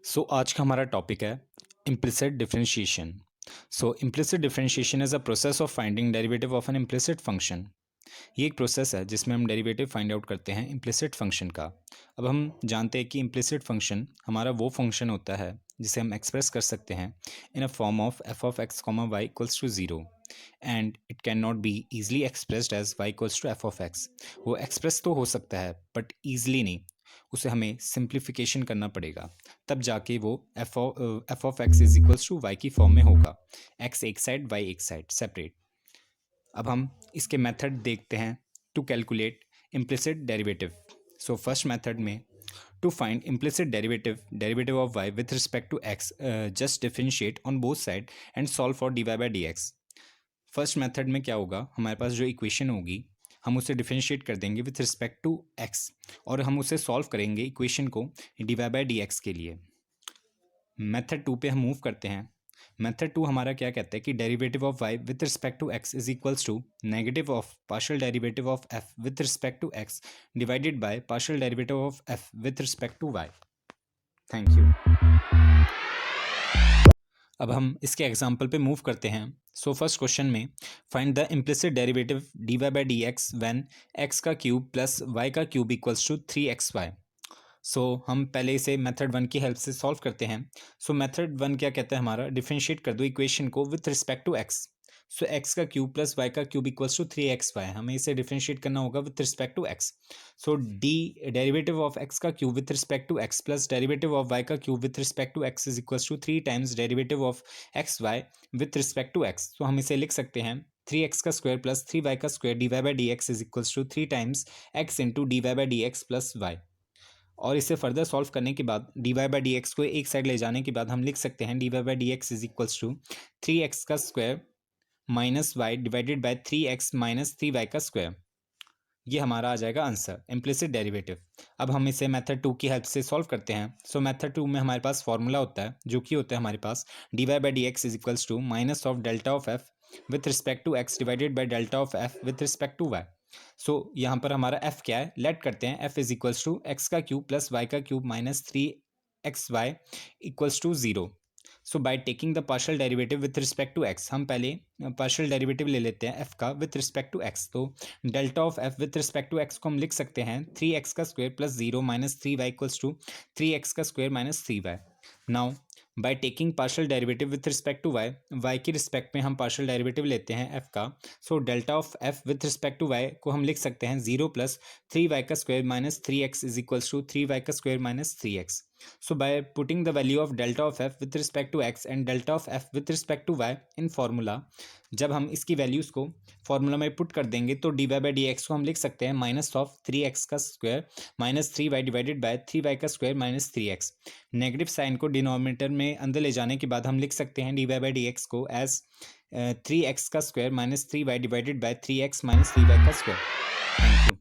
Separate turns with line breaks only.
आज का हमारा टॉपिक है implicit differentiation. Implicit differentiation is a process of finding derivative of N implicit function. ये एक प्रोसेस है जिसमें हम डेरिवेटिव फाइंड आउट करते हैं इम्प्लिसिट फंक्शन का। अब हम जानते हैं कि इम्प्लिसिट फंक्शन हमारा वो फंक्शन होता है जिसे हम एक्सप्रेस कर सकते हैं in a form of f of x comma y equals to zero, and it can not be easily expressed as y equals to f of x. वो एक्सप्रेस तो हो सकता है बट ईजिली नहीं, उसे हमें सिंप्लीफिकेशन करना पड़ेगा, तब जाके वो f of x is equals to y की फॉर्म में होगा। एक्स एक साइड, वाई एक साइड सेपरेट। अब हम इसके मेथड देखते हैं to calculate implicit derivative. First method में to find implicit derivative of y with respect to x, just differentiate on both side and solve for d y by d x. First method में क्या होगा, हमारे पास जो equation होगी हम उसे differentiate कर देंगे विथ रिस्पेक्ट टू एक्स, और हम उसे सॉल्व करेंगे इक्वेशन को d y by d x के लिए। मेथड टू पे हम मूव करते हैं। मेथड टू हमारा क्या कहता है कि derivative of y with respect to x is equals to negative of partial derivative of f with respect to x divided by partial derivative of f with respect to y. Thank you. अब हम इसके example पे move करते हैं। First question में find the implicit derivative d y by d x when x का cube plus y का cube equals to 3xy। हम पहले इसे मेथड वन की हेल्प से सॉल्व करते हैं। मेथड वन क्या कहता है हमारा, डिफरेंशिएट कर दो इक्वेशन को with respect to x. X का क्यूब प्लस वाई का क्यूब इक्वल्स टू 3xy, हमें इसे डिफरेंशिएट करना होगा with respect to x. D derivative of x का cube with respect to x plus derivative of y का cube with respect to x is equals to 3 times derivative of x y with respect to x. हम इसे लिख सकते हैं 3x का square plus 3y का square d y by d x is equals to 3 times x into d y by d x plus y. और इसे further solve करने के बाद d y by d x को एक साइड ले जाने के बाद हम लिख सकते हैं d y by d x is equals to 3x का square minus y divided by 3x minus 3y का स्क्वायर। ये हमारा आ जाएगा आंसर, इम्प्लिसिट डेरिवेटिव। अब हम इसे मेथड टू की हेल्प से सॉल्व करते हैं। मेथड टू में हमारे पास फॉर्मूला होता है जो कि होता है हमारे पास d y by d x is equals to minus of delta of f with respect to x divided by delta of f with respect to y. यहाँ पर हमारा f क्या है, लेट करते हैं f is equals to x का cube plus y का cube minus 3xy equals to 0। By taking the partial derivative with respect to x, हम पहले पार्शियल डेरिवेटिव ले लेते हैं f का with respect to x। Delta of f with respect to x को हम लिख सकते हैं 3x का square plus 0 minus 3y equals to 3x का square minus 3y। Now by taking partial derivative with respect to y की respect में हम पार्शियल डेरिवेटिव लेते हैं f का। Delta of f with respect to y को हम लिख सकते हैं 0 प्लस 3y का square minus 3x is equals to 3y का square minus 3x। By putting the value of delta of f with respect to x and delta of f with respect to y in formula, जब हम इसकी values को formula में put कर देंगे तो d y by d x को हम लिख सकते हैं माइनस ऑफ 3x का square minus 3y divided by 3y का square minus 3x। Negative sign को डिनोमिनेटर में अंदर ले जाने के बाद हम लिख सकते हैं d y by d x को एज 3x का square minus 3y divided by 3x minus 3y का स्क्वायर। Thank you.